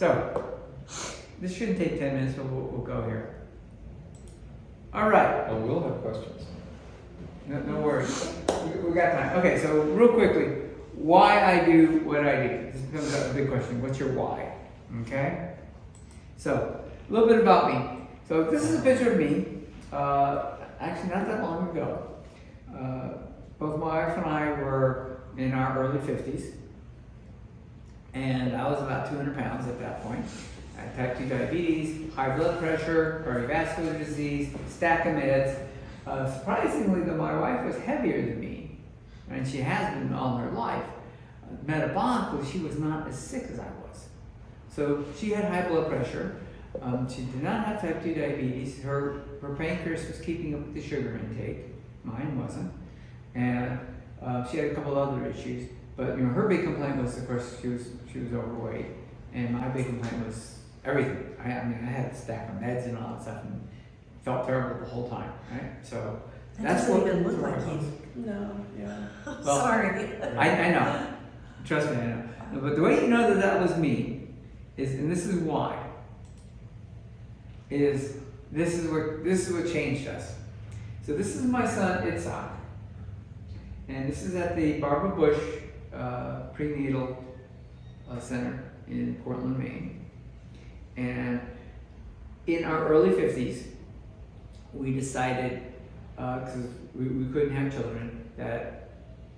So, this shouldn't take 10 minutes, but we'll go here. All right. Oh, we'll have questions. No worries. We got time. Okay, so real quickly, why I do what I do. This becomes a big question. What's your why? Okay? So, a little bit about me. So, this is a picture of me. Actually, not that long ago. Both my wife and I were in our early 50s. And I was about 200 pounds at that point. I had type 2 diabetes, high blood pressure, cardiovascular disease, stack of meds. Surprisingly, though, my wife was heavier than me, and she has been all her life. Metabolically, she was not as sick as I was. So she had high blood pressure. She did not have type 2 diabetes. Her pancreas was keeping up with the sugar intake. Mine wasn't. And she had a couple other issues. But her big complaint was, of course, she was overweight. And my big complaint was everything. I had a stack of meds and all that stuff, and felt terrible the whole time, right? So that's what doesn't even look like was. you. No, yeah. Well, Sorry. I know. Trust me, I know. But the way you know that was me is, and this is why, is this is what changed us. So this is my son Itzhak, and this is at the Barbara Bush prenatal center in Portland, Maine. And in our early 50s, we decided, because we couldn't have children, that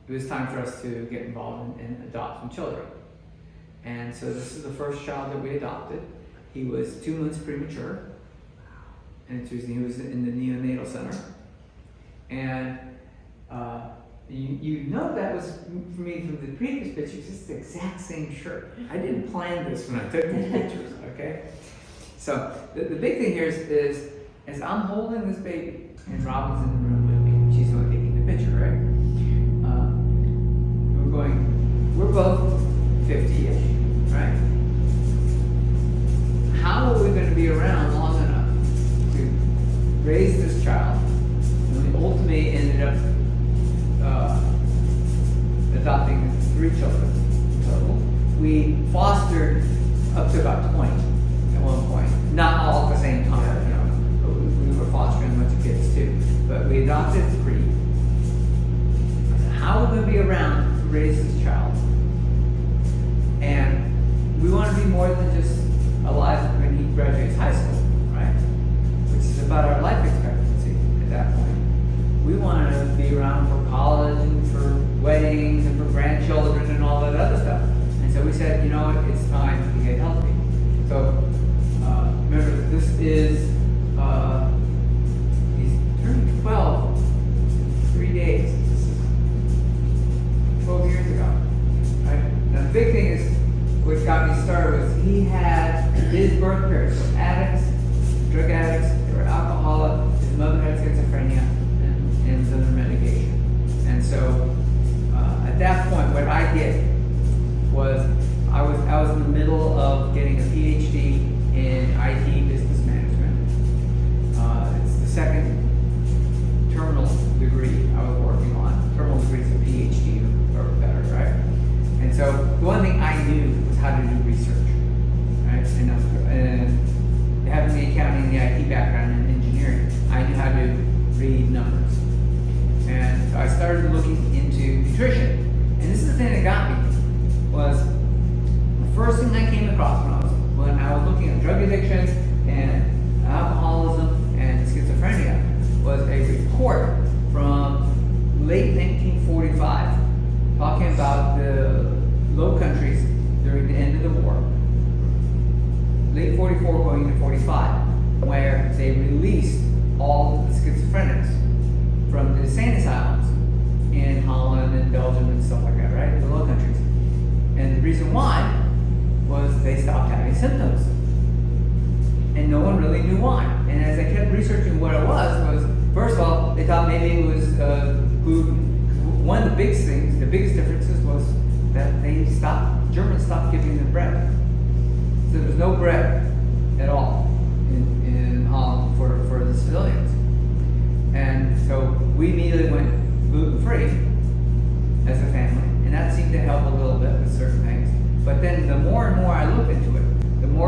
it was time for us to get involved and adopt some children. And so this is the first child that we adopted. He was 2 months premature, and he was in the neonatal center. And you know that was for me from the previous pictures, it's the exact same shirt. I didn't plan this when I took these pictures, okay? So the big thing here is as I'm holding this baby, and Robin's in the room with me, she's the one taking the picture, right? We're both 50-ish, right? How are we going to be around long enough to raise this child? And we ultimately ended up adopting 3 children total. We fostered up to about 20 at one point, not all at the same time, but we were fostering a bunch of kids too. But we adopted 3. How are we going to be around to raise this child? And we want to be more than just alive when he graduates high school, right? Which is about our life expectancy at that point. We want to be around for college and for weddings and for grandchildren and all that other stuff. And so we said, you know what, it's time to get healthy. So remember, this is, he's turning 12 in 3 days. This is 12 years ago, right? Now the big thing is, what got me started was he had his birth parents were addicts, drug addicts, they were alcoholic, his mother had schizophrenia, and some other medication. And so at that point, what I did was I was in the middle of getting a PhD in IT business management. It's the second terminal degree I was working on. Terminal degree is a PhD or better, right? And so the one thing I knew was how to do research, right? And having the accounting, the IT background, and engineering, I knew how to read numbers. And so I started looking into nutrition. And this is the thing that got me, was the first thing I came across when I was looking at drug addiction and alcoholism and schizophrenia was a report from late 1945 talking about the Low Countries during the end of the war, late 44 going into 45, where they released all of the schizophrenics from the insane asylums in Holland and Belgium and stuff like that, right? The Low Countries. And the reason why was they stopped having symptoms. And no one really knew why. And as I kept researching what it was first of all, they thought maybe it was gluten. One of the biggest things, the biggest differences was that Germans stopped giving them bread. So there was no bread at all in Holland for the civilians. And so we immediately went gluten-free as a family, and that seemed to help a little bit with certain things. But then the more and more I looked into it, the more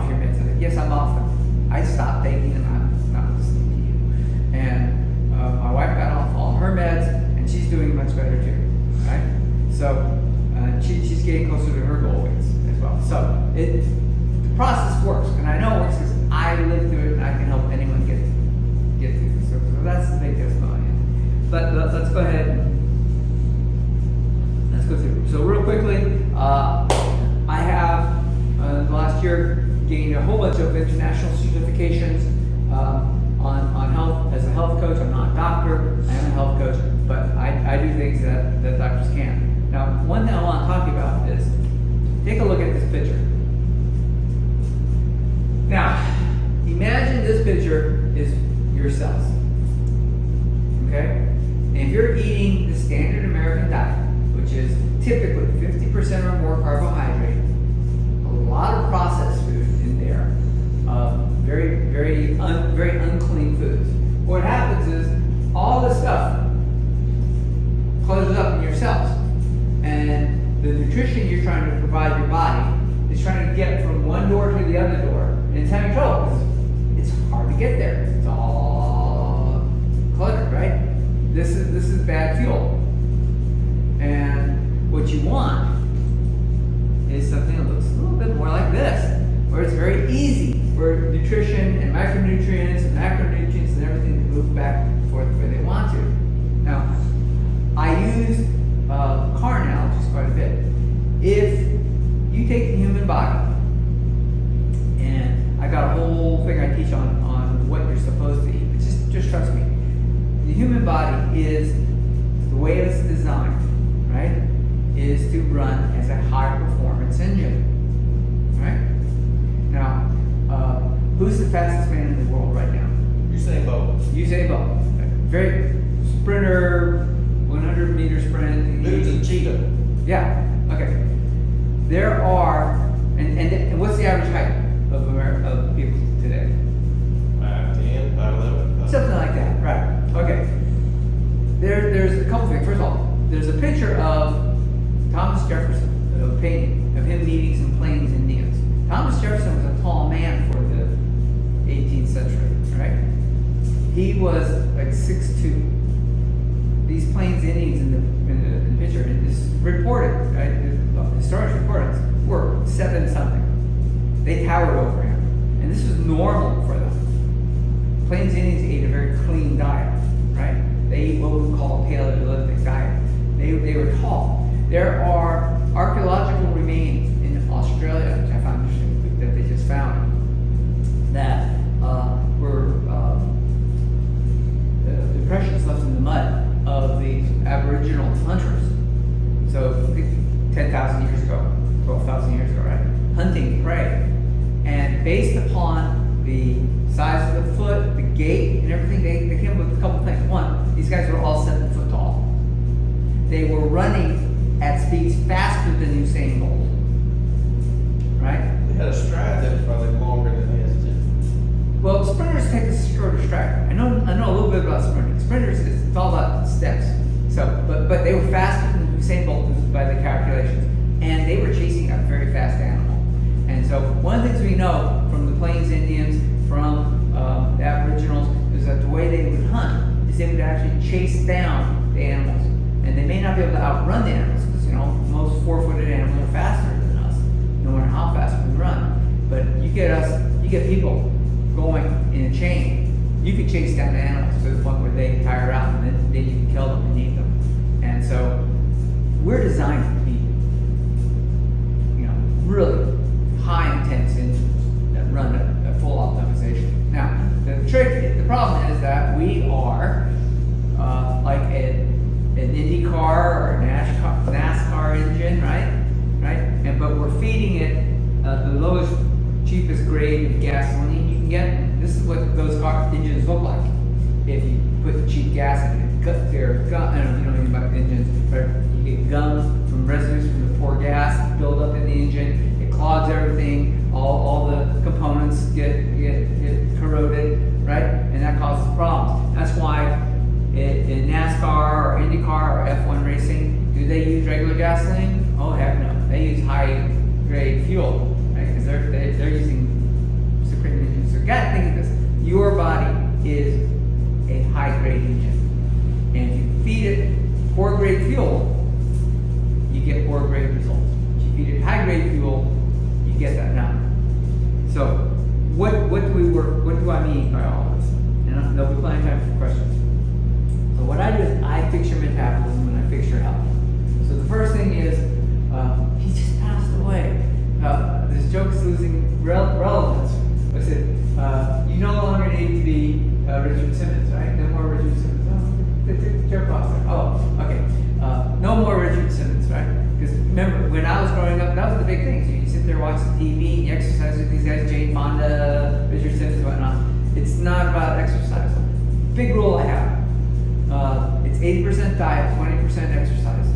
off your meds? I'm like, yes, I'm off them. I stopped taking them. I'm not listening to you. And my wife got off all her meds, and she's doing much better too, right? So she's getting closer to her goal weights as well. So the process works, and I know it works because I lived through it, and I can help anyone get through it. So that's the big testimony. But let's go ahead and let's go through. So real quickly, I have last year gained a whole bunch of international certifications on health. As a health coach, I'm not a doctor. I am a health coach, but I do things that doctors can't. Now, one thing I want to talk to you about is take a look at this picture. Now, imagine this picture is your cells. Okay? And if you're eating the standard American diet, which is typically 50% or more carbohydrate, a lot of processed food in there, very unclean foods. What happens is all this stuff closes up in your cells, and the nutrition you're trying to provide your body is trying to get from one door to the other door, and it's having trouble because it's hard to get there. It's all cluttered, right? This is bad fuel. And what you want is something that looks a little bit more like this, where it's very easy for nutrition and micronutrients and macronutrients and everything to move back and forth where they want to. Now, I use car analogies quite a bit. If you take the human body, and I got a whole thing I teach on what you're supposed to eat, but just trust me. The human body is, the way it's designed, right, is to run as a high performance engine, right? Now, who's the fastest man in the world right now? Usain Bolt. Usain Bolt. Very sprinter, 100 meter sprint. Dude's a cheetah. Yeah, okay. There are, and what's the average height of people today? 5'10", 5'11". Something like that, right. Okay. There's a couple things. First of all, there's a picture of Thomas Jefferson, a painting of him meeting some Plains Indians. Thomas Jefferson was a tall man for the 18th century, right? He was like 6'2". These Plains Indians in the picture, and this reported, right? Historians reported, were 7-something. They towered over him, and this was normal for them. Plains Indians ate a very clean diet, right? They ate what we call a Paleolithic diet. They were tall. There are archaeological remains in Australia, which I found interesting, that they just found, that were the impressions left in the mud of these Aboriginal hunters. So 10,000 years ago, 12,000 years ago, right? Hunting prey. And based upon the size of the foot, the gait, and everything, they came up with a couple things. One, these guys were all 7 foot tall. They were running at speeds faster than Usain Bolt. Right? They had a stride that was probably longer than his too. Well, sprinters take a shorter stride. I know a little bit about sprinting. Sprinters, it's all about steps. So, but they were faster than Usain Bolt by the calculations, and they were chasing a very fast animal. And so, one of the things we know from the Plains Indians, from the Aboriginals, is that the way they would hunt is they would actually chase down the animals, and they may not be able to outrun the animals because most 4-footed animals are faster than us, no matter how fast we run. But you get people going in a chain. You could chase down the animals to the point where they tire out, and then you can kill them and eat them. And so we're designed to be, really high intense engines that run at full optimization. Now, the problem is that we are like an IndyCar or a NASCAR engine, right? But we're feeding it the lowest, cheapest grade of gasoline you can get. This is what those car engines look like. If you put cheap gas in it, I don't know anything about engines, but you get gum from residues from the poor gas build up in the engine. It clogs everything. All the components get corroded, right? And that causes problems. That's why in NASCAR or IndyCar or F1 racing, do they use regular gasoline? Oh heck no! They use high grade fuel, right? Because they're using what do I mean by all this? And there'll be plenty of time for questions. So what I do is I fix your metabolism and I fix your health. So the first thing is, he just passed away. This joke is losing relevance. I said, you no longer need to be Richard Simmons, right? No more Richard Simmons. Oh, the joke off there. Oh, okay. No more Richard Simmons, right? Because remember, when I was growing up, that was the big thing. So you sit there watching TV and you exercise with these guys, Jane Fonda, Richard Simmons, and whatnot. It's not about exercise. Big rule I have. It's 80% diet, 20% exercise,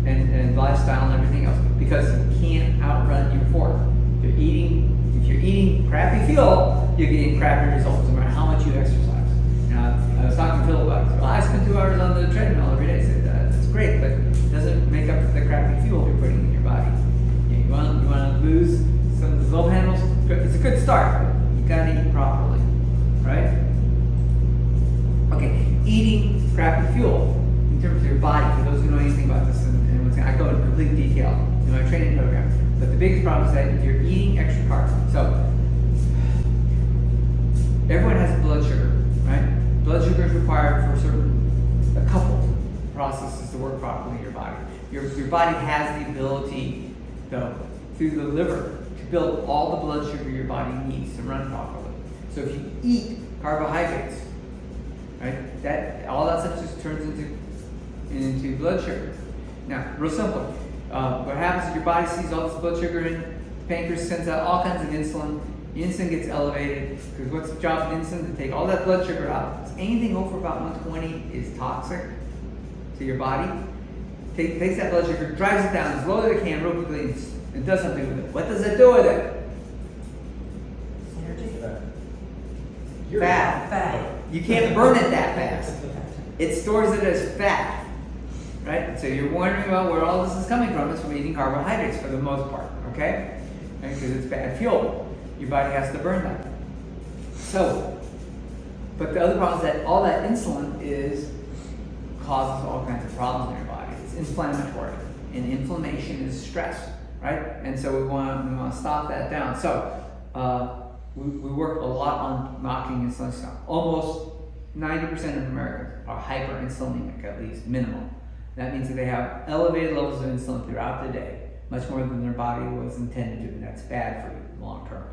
and lifestyle and everything else. Because you can't outrun your fork. If you're eating crappy fuel, you're getting crappy results, no matter how much you exercise. I was talking to Phil about it. Well, I spend 2 hours on the treadmill every day. I said, that's great, but it doesn't make up for the crappy fuel you're putting in your body. You want to lose some of the love handles? It's a good start, but you got to eat properly, right? Okay, eating crappy fuel in terms of your body. For those who know anything about this, and I go into complete detail in my training program. But the biggest problem is that if you're eating extra carbs, so everyone has blood sugar, right? Blood sugar is required for a couple processes to work properly in your body. Your body has the ability, though, through the liver, to build all the blood sugar your body needs to run properly. So if you eat carbohydrates, right, all that stuff just turns into blood sugar. Now, real simple. What happens is your body sees all this blood sugar in, the pancreas sends out all kinds of insulin. The insulin gets elevated, because what's the job of insulin? To take all that blood sugar out. Because anything over about 120 is toxic to your body. Takes that blood sugar, drives it down as low as it can real quickly, and does something with it. What does it do with it? Energy. Fat. You can't burn it that fast. It stores it as fat. Right? So you're wondering about where all this is coming from. It's from eating carbohydrates for the most part, okay? Because it's bad fuel. Your body has to burn that. So, but the other problem is that all that insulin causes all kinds of problems in your body. It's inflammatory, and inflammation is stress, right? And so we want to stop that down. So we work a lot on knocking insulin down. Almost 90% of Americans are hyperinsulinic, at least minimum. That means that they have elevated levels of insulin throughout the day, much more than their body was intended to, and that's bad for you long term.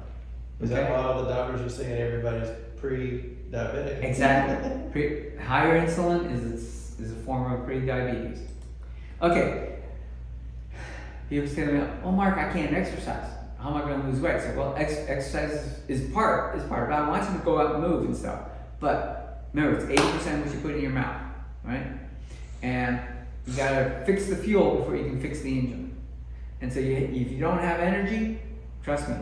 Is that why all the doctors are saying everybody's pre-diabetic? Exactly. Higher insulin is a form of pre-diabetes. Okay. People say to me, "Oh, Mark, I can't exercise. How am I going to lose weight?" I say, "Well, exercise is part of it. I want you to go out and move and stuff, but remember, it's 80% what you put in your mouth, right? And you gotta fix the fuel before you can fix the engine. And so if you don't have energy, trust me,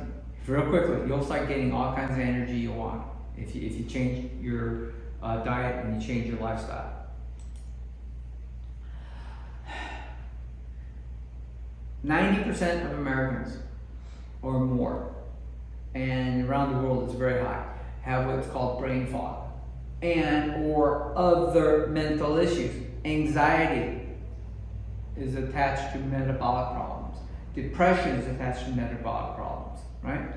real quickly, you'll start getting all kinds of energy you want if you change your diet and you change your lifestyle. 90% of Americans or more, and around the world it's very high, have what's called brain fog and or other mental issues. Anxiety is attached to metabolic problems. Depression is attached to metabolic problems, right?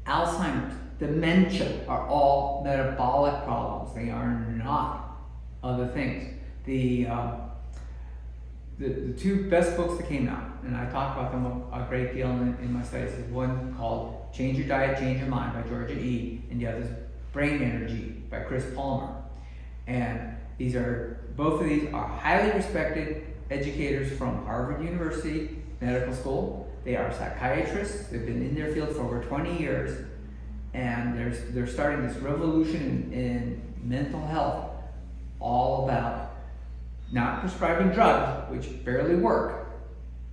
Alzheimer's, dementia are all metabolic problems. They are not other things. The two best books that came out, and I talk about them a great deal in my studies, is one called Change Your Diet, Change Your Mind by Georgia E., and the other is Brain Energy by Chris Palmer. And both of these are highly respected educators from Harvard University Medical School. They are psychiatrists. They've been in their field for over 20 years, and they're starting this revolution in mental health, all about not prescribing drugs, which barely work,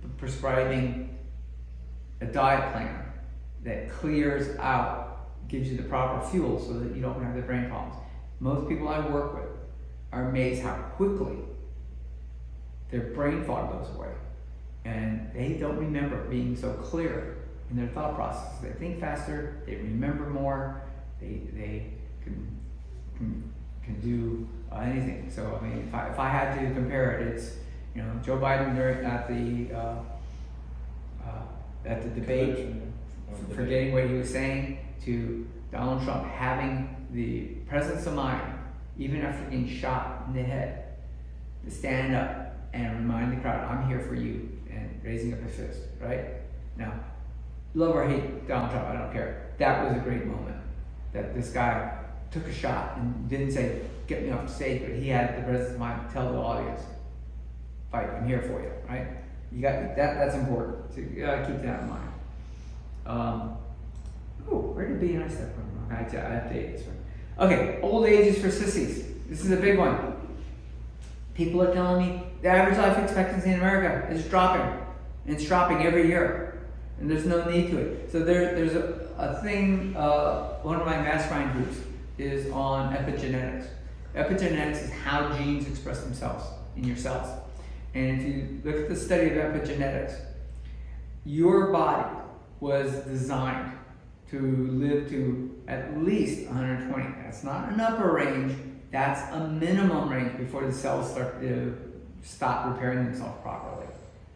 but prescribing a diet plan that clears out, gives you the proper fuel so that you don't have the brain problems. Most people I work with are amazed how quickly their brain fog goes away, and they don't remember being so clear in their thought process. They think faster, they remember more, they can do anything. So I mean, if I had to compare it, it's Joe Biden at the debate forgetting what he was saying, to Donald Trump having the presence of mind, even after getting shot in the head, to stand up and remind the crowd, I'm here for you, and raising up his fist, right? Now, love or hate Donald Trump, I don't care. That was a great moment. That this guy took a shot and didn't say, get me off the stage, but he had the presence of mind to tell the audience, fight, I'm here for you, right? You got that's important. So you gotta keep that in mind. Where did B and I step from? I update this one. Okay, old age is for sissies. This is a big one. People are telling me the average life expectancy in America is dropping. And it's dropping every year. And there's no need to it. So there's a thing, one of my mastermind groups is on epigenetics. Epigenetics is how genes express themselves in your cells. And if you look at the study of epigenetics, your body was designed to live to at least 120. That's not an upper range, that's a minimum range before the cells start to stop repairing themselves properly,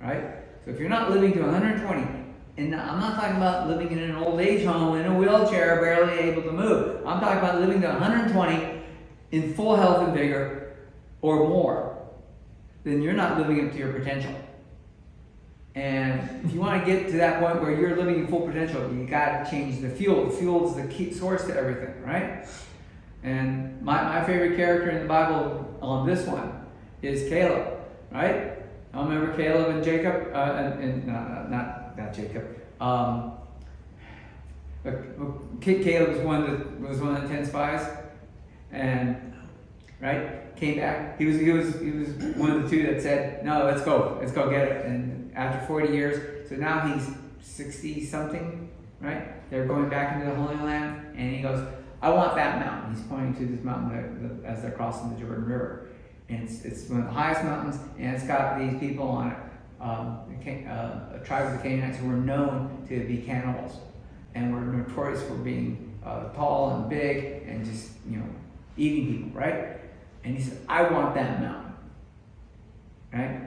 right? So if you're not living to 120, and I'm not talking about living in an old age home in a wheelchair, barely able to move. I'm talking about living to 120 in full health and vigor or more, then you're not living up to your potential. And if you want to get to that point where you're living in full potential, you got to change the fuel. The fuel is the key source to everything, right? And my favorite character in the Bible on this one is Caleb, right? I remember Caleb and Jacob, not Jacob. Caleb was one of the 10 spies, and right, came back. He was one of the two that said, "No, let's go get it." And after 40 years, so now he's 60 something, right? They're going back into the Holy Land, and he goes, "I want that mountain." He's pointing to this mountain as they're crossing the Jordan River, and it's one of the highest mountains, and it's got these people on it. A tribe of the Canaanites who were known to be cannibals and were notorious for being tall and big and just eating people, right? And he said, "I want that mountain," right?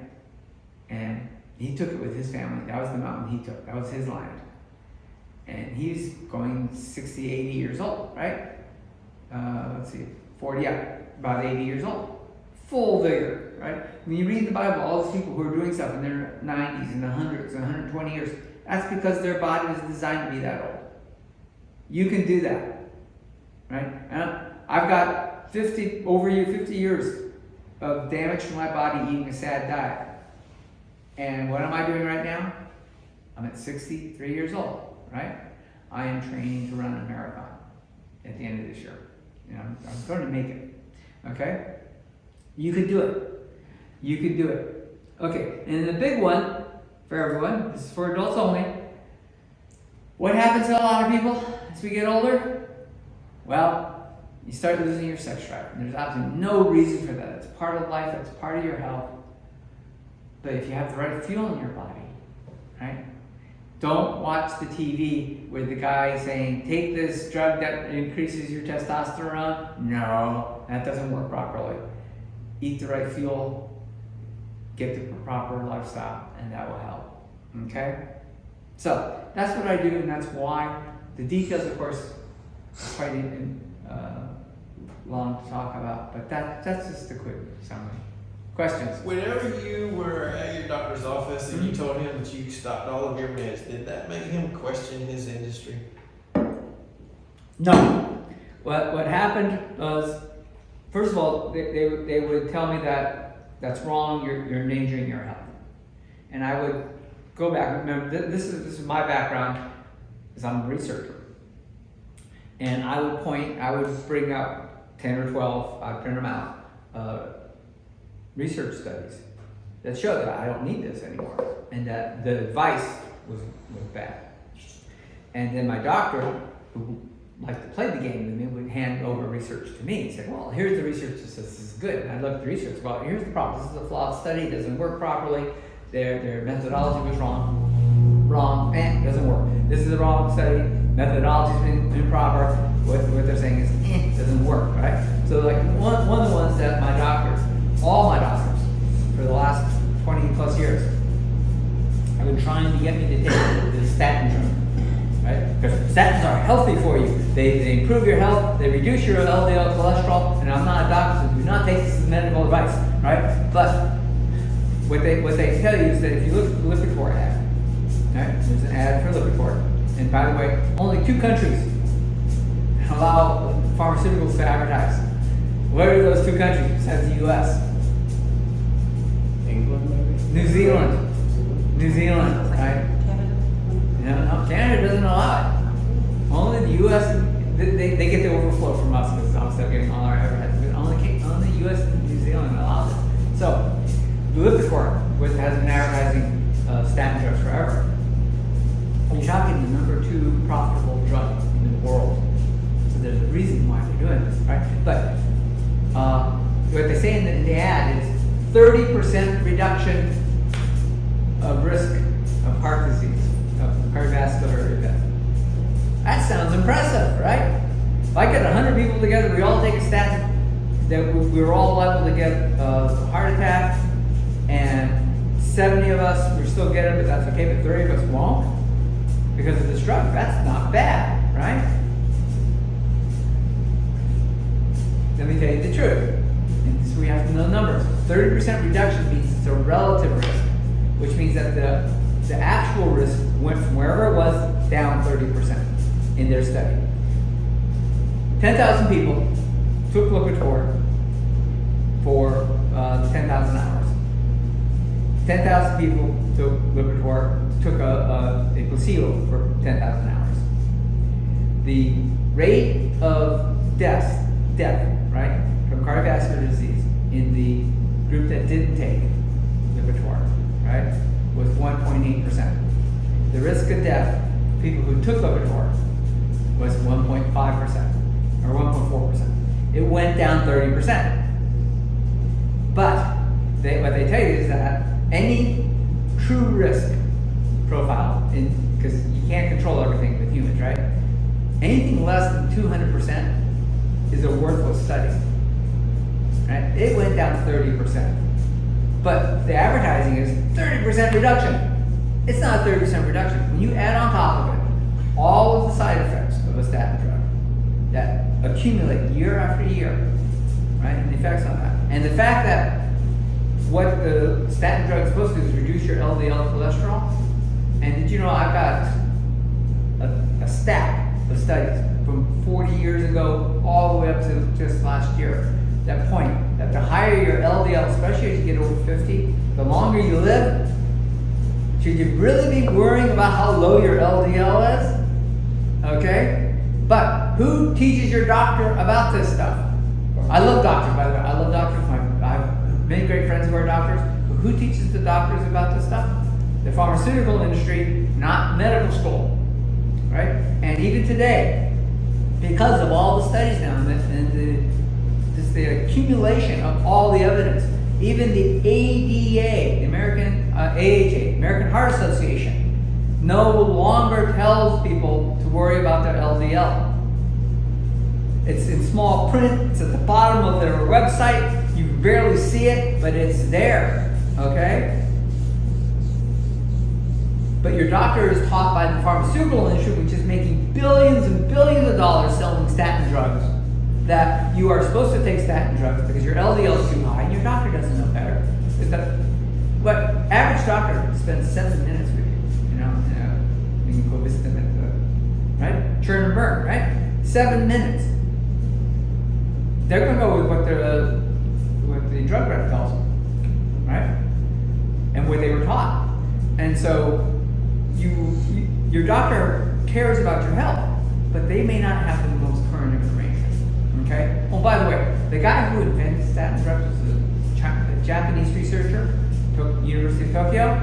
And he took it with his family. That was the mountain he took. That was his land. And he's going 60, 80 years old, right? 40, about 80 years old. Full vigor, right? When you read the Bible, all these people who are doing stuff in their 90s and 100s and 120 years, that's because their body was designed to be that old. You can do that, right? And I've got 50 years of damage to my body eating a sad diet. And what am I doing right now? I'm at 63 years old, right? I am training to run a marathon at the end of this year. I'm going to make it, okay? You could do it. You could do it. Okay, and the big one for everyone, this is for adults only. What happens to a lot of people as we get older? Well, you start losing your sex drive. And there's absolutely no reason for that. It's part of life, it's part of your health. But if you have the right fuel in your body, right? Don't watch the TV where the guy is saying, take this drug that increases your testosterone. No, that doesn't work properly. Eat the right fuel, get the proper lifestyle, and that will help. Okay? So, that's what I do, and that's why. The details, of course, are quite long to talk about, but that's just a quick summary. Questions? Whenever you were at your doctor's office and you told him that you stopped all of your meds, did that make him question his industry? No. What happened was, first of all, they would tell me that that's wrong, you're endangering your health. And I would go back, remember, this is my background, is I'm a researcher. And I would bring up 10 or 12, I'd print them out, research studies that show that I don't need this anymore, and that the advice was bad. And then my doctor, who liked to play the game with me, would hand over research to me and say, well, here's the research that says this is good. And I looked at the research, well, here's the problem. This is a flawed study, it doesn't work properly. Their methodology was wrong, it doesn't work. This is the wrong study, methodology's been improper. What they're saying is, it doesn't work, right? So like one of the ones that my doctors, all my doctors, for the last 20 plus years, have been trying to get me to take the statin drug, right? Because statins are healthy for you. They improve your health, they reduce your LDL cholesterol, and I'm not a doctor, so do not take this as medical advice, right? But what they tell you is that if you look at the Lipitor ad, right? There's an ad for Lipitor, and by the way, only 2 countries allow pharmaceuticals to advertise. What are those 2 countries besides the U.S.? England, maybe? New Zealand. New Zealand, right? No, Canada doesn't allow it. Only the U.S. They get the overflow from us because I'm still getting all our advertising. But only the U.S. and New Zealand allows it. So, Lipitor, which has been advertising statin drugs forever, is shocking the number 2 profitable drug in the world. So there's a reason why they're doing this, right? But what they say in the ad is 30% reduction of risk of heart disease, of cardiovascular event. That sounds impressive, right? If I get 100 people together, we all take a statin, then we're all liable to get a heart attack, and 70 of us, we still get it, but that's okay, but 30 of us won't because of this drug. That's not bad, right? Let me tell you the truth. And so we have to know numbers. 30% reduction means it's a relative risk, which means that the actual risk went from wherever it was down 30% in their study. 10,000 people took Lipitor for 10,000 hours. 10,000 people took Lipitor, took a placebo for 10,000 hours. The rate of death, right, from cardiovascular disease in the group that didn't take Lipitor, right, was 1.8%. The risk of death, people who took Lipitor, was 1.5% or 1.4%. It went down 30%. But what they tell you is that any true risk profile, because you can't control everything with humans, right? Anything less than 200% is a worthless study. Right? It went down 30%. But the advertising is 30% reduction. It's not a 30% reduction. When you add on top of it all of the side effects of a statin drug that accumulate year after year, right, and the effects on that, and the fact that what the statin drug is supposed to do is reduce your LDL cholesterol. And did you know I've got a stack of studies from 40 years ago all the way up to just last year that point that the higher your LDL, especially as you get over 50, the longer you live. Should you really be worrying about how low your LDL is? Okay? But who teaches your doctor about this stuff? I love doctors, by the way. I love doctors. I have many great friends who are doctors. But who teaches the doctors about this stuff? The pharmaceutical industry, not medical school. Right? And even today, because of all the studies now and the accumulation of all the evidence, even the ADA, the American AHA, American Heart Association, no longer tells people to worry about their LDL. It's in small print. It's at the bottom of their website. You can barely see it, but it's there. Okay? But your doctor is taught by the pharmaceutical industry, which is making billions and billions of dollars selling statin drugs, that you are supposed to take statin drugs because your LDL is too high, and your doctor doesn't know better. What average doctor spends 7 minutes with you, you can go visit them at right? Churn and burn, right? 7 minutes. They're going to go with what the drug rep tells them, right? And what they were taught. And so your doctor cares about your health, but they may not have the most current information. Okay? Oh, by the way, the guy who invented statin drugs was a Japanese researcher, University of Tokyo.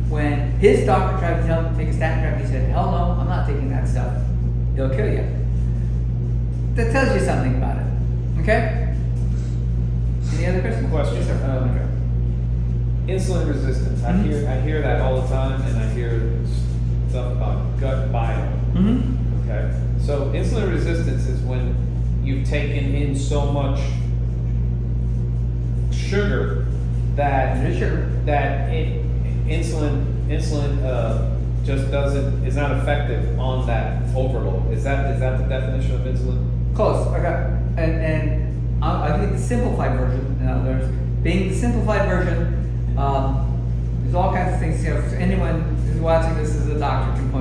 When his doctor tried to tell him to take a statin drug, he said, "Hell no, I'm not taking that stuff. It'll kill you." That tells you something about it. Okay? Any other questions? Question. Yes, sir. Insulin resistance. I hear that all the time, and I hear stuff about gut biome. Mm-hmm. Okay. So insulin resistance is when you've taken in so much sugar that insulin just doesn't, is not effective on that overload. Is that the definition of insulin? Close. I got, and I think the simplified version. Now, being the simplified version, there's all kinds of things. You know, if anyone who's watching this as a doctor can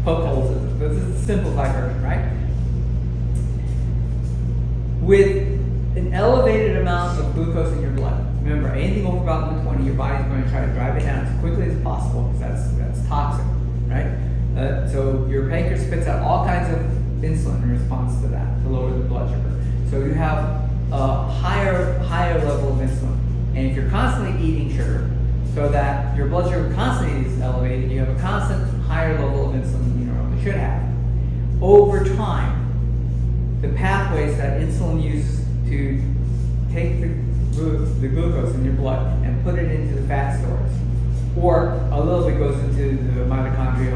poke holes in this. But this is the simplified version, right? With an elevated amount of glucose in your blood. Remember, anything over about 120, your body's going to try to drive it down as quickly as possible because that's toxic, right? So your pancreas spits out all kinds of insulin in response to that to lower the blood sugar. So you have a higher level of insulin, and if you're constantly eating sugar, so that your blood sugar constantly is elevated, you have a constant higher level of insulin than you normally should have. Over time, the pathways that insulin uses to take the glucose in your blood and put it into the fat stores, or a little bit goes into the mitochondria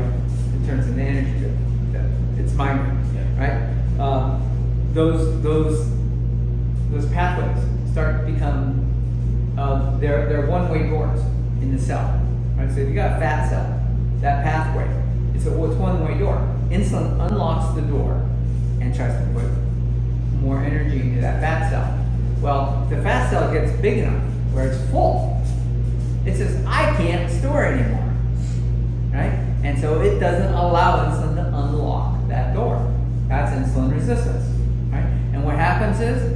in terms of the energy that it's minor, right? Those pathways start to become they're one-way doors in the cell, right? So if you got a fat cell, that pathway, it's one-way door. Insulin unlocks the door and tries to put more energy into that fat cell. Well, if the fat cell gets big enough where it's full, it says, I can't store anymore, right? And so it doesn't allow insulin to unlock that door. That's insulin resistance, right? And what happens is,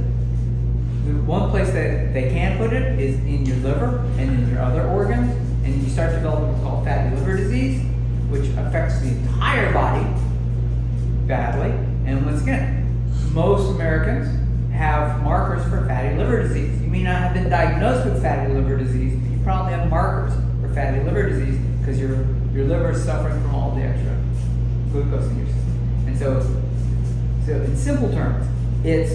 the one place that they can put it is in your liver and in your other organs, and you start developing what's called fatty liver disease, which affects the entire body badly. And once again, most Americans have markers for fatty liver disease. You may not have been diagnosed with fatty liver disease, but you probably have markers for fatty liver disease because your liver is suffering from all the extra glucose in your system. And so in simple terms, it's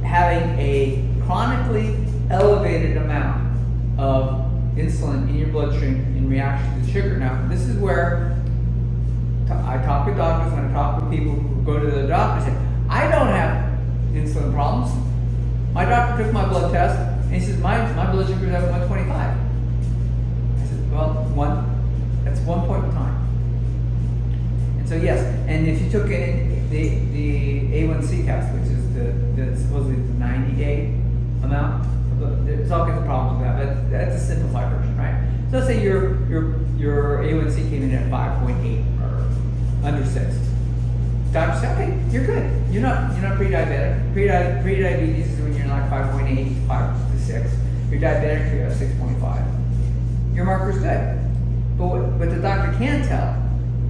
having a chronically elevated amount of insulin in your bloodstream in reaction to sugar. Now, this is where I talk with doctors, when I talk with people who go to the doctor and say, I don't have insulin problems. My doctor took my blood test and he says, my blood sugar is at 125. I said, well, that's 1 point in time. And so yes, and if you took the A1C test, which is the supposedly the 90-day amount, there's all kinds of problems with that, but that's a simplified version, right? So let's say your A1C came in at 5.8 or under 6. Doctor said, okay, you're good. You're not pre-diabetic. Pre-diabetes is when you're like 5.8, 5 to 6. You're diabetic, you're at 6.5. Your marker's good. But what the doctor can tell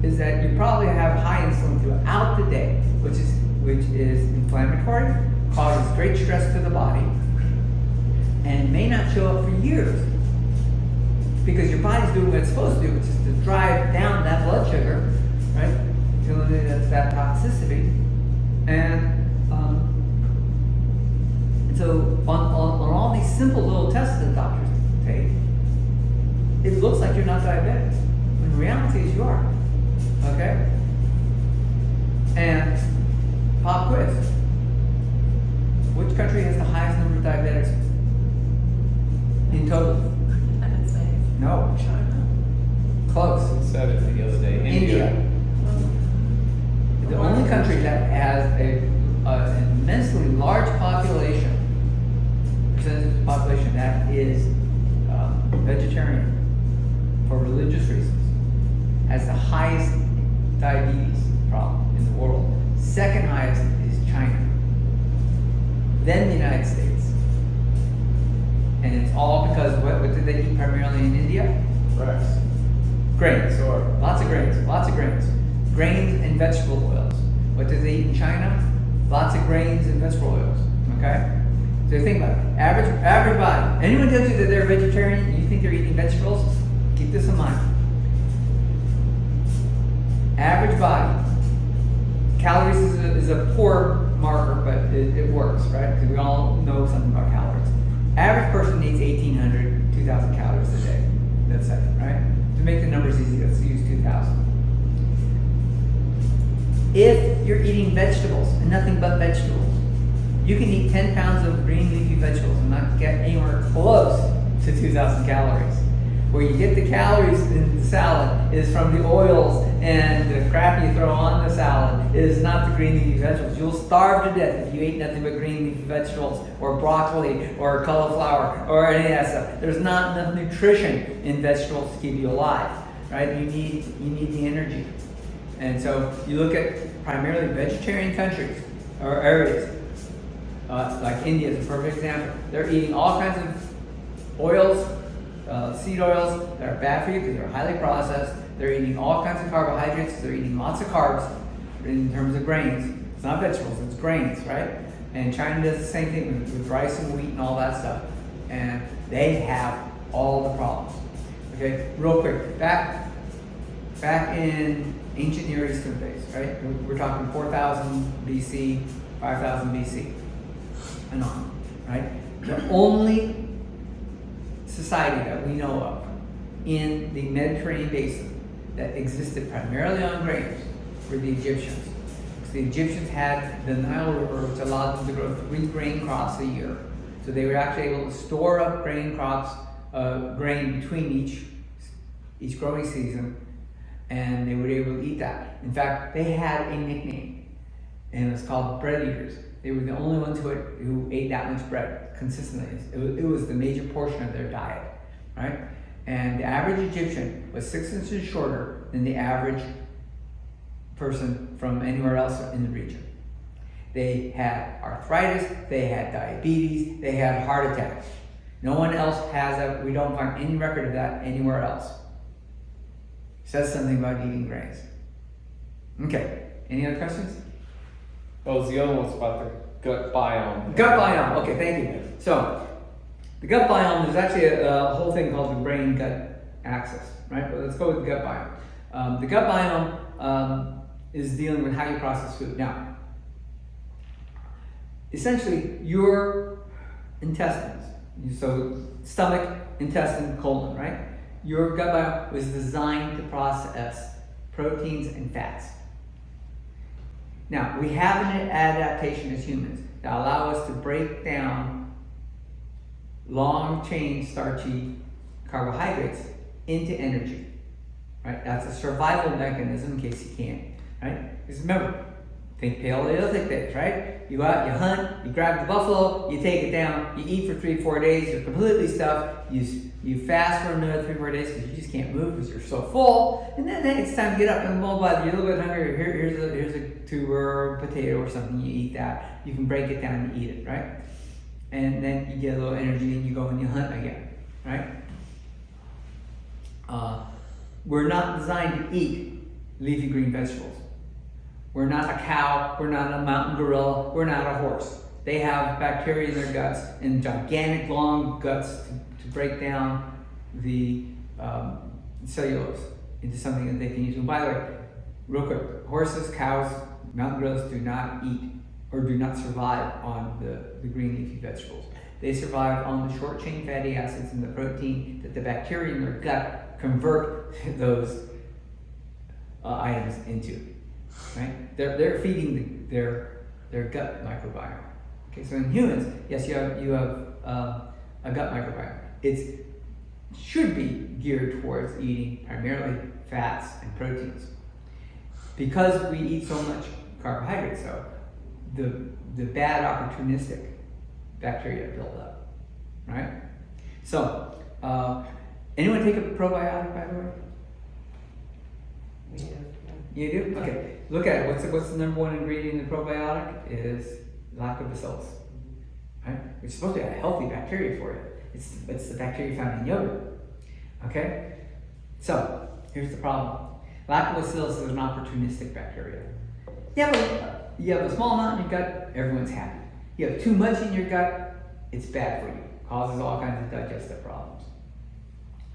is that you probably have high insulin throughout the day, which is inflammatory, causes great stress to the body, and may not show up for years because your body's doing what it's supposed to do, which is to drive down that blood sugar, right? To eliminate that toxicity. And so on all these simple little tests that doctors take, it looks like you're not diabetic. When the reality is you are. Okay? And pop quiz. Which country has the highest number of diabetics in total? I'd say No. China. Close. I said it the other day. India. The only country that has an immensely large population, percentage of the population that is vegetarian for religious reasons, has the highest diabetes problem in the world. Second highest is China. Then the United States. And it's all because what did they eat primarily in India? Rice. Grains. Sure. Lots of grains. Grains and vegetable oils. What do they eat in China? Lots of grains and vegetable oils. Okay? So think about it. Average body. Anyone tells you that they're vegetarian and you think they're eating vegetables, keep this in mind. Average body. Calories is a poor marker, but it works, right? Because we all know something about calories. Average person needs 1,800, 2,000 calories a day. That's it, right? To make the numbers easy, let's use 2,000. If you're eating vegetables and nothing but vegetables, you can eat 10 pounds of green leafy vegetables and not get anywhere close to 2,000 calories. Where you get the calories in the salad is from the oils and the crap you throw on the salad. It is not the green leafy vegetables. You'll starve to death if you ate nothing but green leafy vegetables or broccoli or cauliflower or any of that stuff. There's not enough nutrition in vegetables to keep you alive, right? You need the energy. And so you look at primarily vegetarian countries or areas, like India is a perfect example. They're eating all kinds of oils, seed oils that are bad for you because they're highly processed. They're eating all kinds of carbohydrates. They're eating lots of carbs in terms of grains. It's not vegetables, it's grains, right? And China does the same thing with rice and wheat and all that stuff. And they have all the problems. Okay, real quick, back in ancient Near Eastern days, right? We're talking 4,000 BC, 5,000 BC, and on, right? The only society that we know of in the Mediterranean basin that existed primarily on grains were the Egyptians. Because the Egyptians had the Nile River, which allowed them to grow 3 grain crops a year. So they were actually able to store up grain crops, grain between each growing season, and they were able to eat that. In fact, they had a nickname, and it was called bread eaters. They were the only ones who ate that much bread consistently. It was the major portion of their diet, right? And the average Egyptian was 6 inches shorter than the average person from anywhere else in the region. They had arthritis, they had diabetes, they had heart attacks. No one else has that. We don't find any record of that anywhere else. Says something about eating grains. Okay, any other questions? Oh, the other one's about the gut biome. Gut biome, okay, thank you. So, the gut biome is actually a whole thing called the brain-gut axis, right? But let's go with the gut biome. The gut biome is dealing with how you process food. Now, essentially, your intestines, so stomach, intestine, colon, right? Your gut biome was designed to process proteins and fats. Now, we have an adaptation as humans that allow us to break down long-chain starchy carbohydrates into energy, right? That's a survival mechanism in case you can't, right? Because remember, think Paleolithic days, right? You go out, you hunt, you grab the buffalo, you take it down, you eat for 3-4 days, you're completely stuffed, you fast for another 3-4 days because you just can't move because you're so full, and then it's time to get up and move. You're a little bit hungry. Here's a tuber or potato or something. You eat that. You can break it down and eat it, right? And then you get a little energy and you go and you hunt again, right? We're not designed to eat leafy green vegetables. We're not a cow. We're not a mountain gorilla. We're not a horse. They have bacteria in their guts and gigantic long guts to break down the cellulose into something that they can use. And by the way, real quick, horses, cows, mountain gorillas do not eat or do not survive on the green leafy vegetables. They survive on the short chain fatty acids and the protein that the bacteria in their gut convert those items into. Right? They're feeding their gut microbiome. Okay, so in humans, yes, you have a gut microbiome. It should be geared towards eating primarily fats and proteins. Because we eat so much carbohydrates, though, the bad opportunistic bacteria build up, right? So, anyone take a probiotic, by the way? Yeah. You do? Okay. Look at it. What's the number one ingredient in the probiotic? Is lactobacillus, right? It's supposed to be a healthy bacteria for you. It's the bacteria found in yogurt. Okay? So, here's the problem. Lactobacillus is an opportunistic bacteria. You have a small amount in your gut, everyone's happy. You have too much in your gut, it's bad for you. Causes all kinds of digestive problems.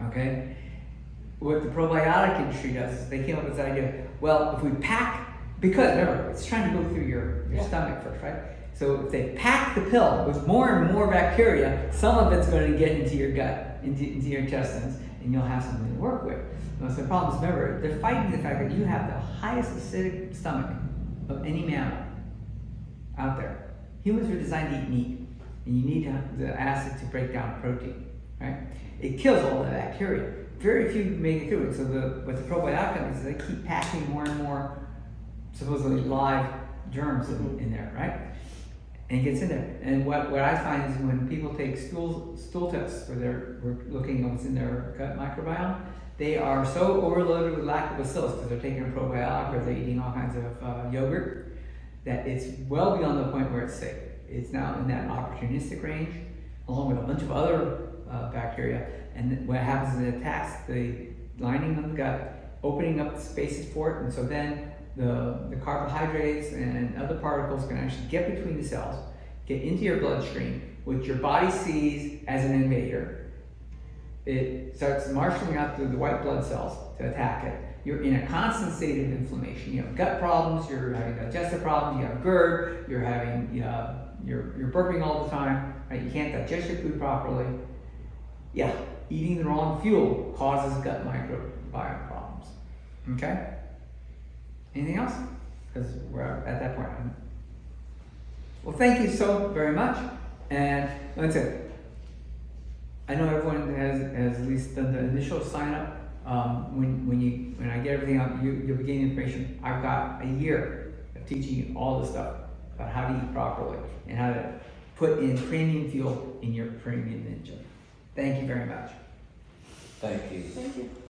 Okay? What the probiotic industry does is they came up with this idea, well, if we pack, because remember, it's trying to go through your stomach first, right? So if they pack the pill with more and more bacteria, some of it's going to get into your gut, into your intestines, and you'll have something to work with. So the problem is, remember, they're fighting the fact that you have the highest acidic stomach of any mammal out there. Humans are designed to eat meat, and you need the acid to break down protein, right? It kills all the bacteria, very few make it through it. So what the probiotic companies is they keep packing more and more supposedly live germs in there, right? And it gets in there. And what I find is when people take stool tests where we're looking at what's in their gut microbiome, they are so overloaded with lactobacillus because they're taking a probiotic or they're eating all kinds of yogurt that it's well beyond the point where it's safe. It's now in that opportunistic range, along with a bunch of other bacteria. And what happens is it attacks the lining of the gut, opening up the spaces for it, and so then the carbohydrates and other particles can actually get between the cells, get into your bloodstream, which your body sees as an invader. It starts marshaling out through the white blood cells to attack it. You're in a constant state of inflammation. You have gut problems, you're having digestive problems, you have GERD, you're having you're burping all the time, right? You can't digest your food properly. Yeah, eating the wrong fuel causes gut microbiome problems. Okay? Anything else? Because we're at that point. Well, thank you so very much. And that's it. I know everyone has at least done the initial sign up. When I get everything out, you'll be getting information. I've got a year of teaching you all this stuff about how to eat properly and how to put in premium fuel in your premium engine. Thank you very much. Thank you. Thank you.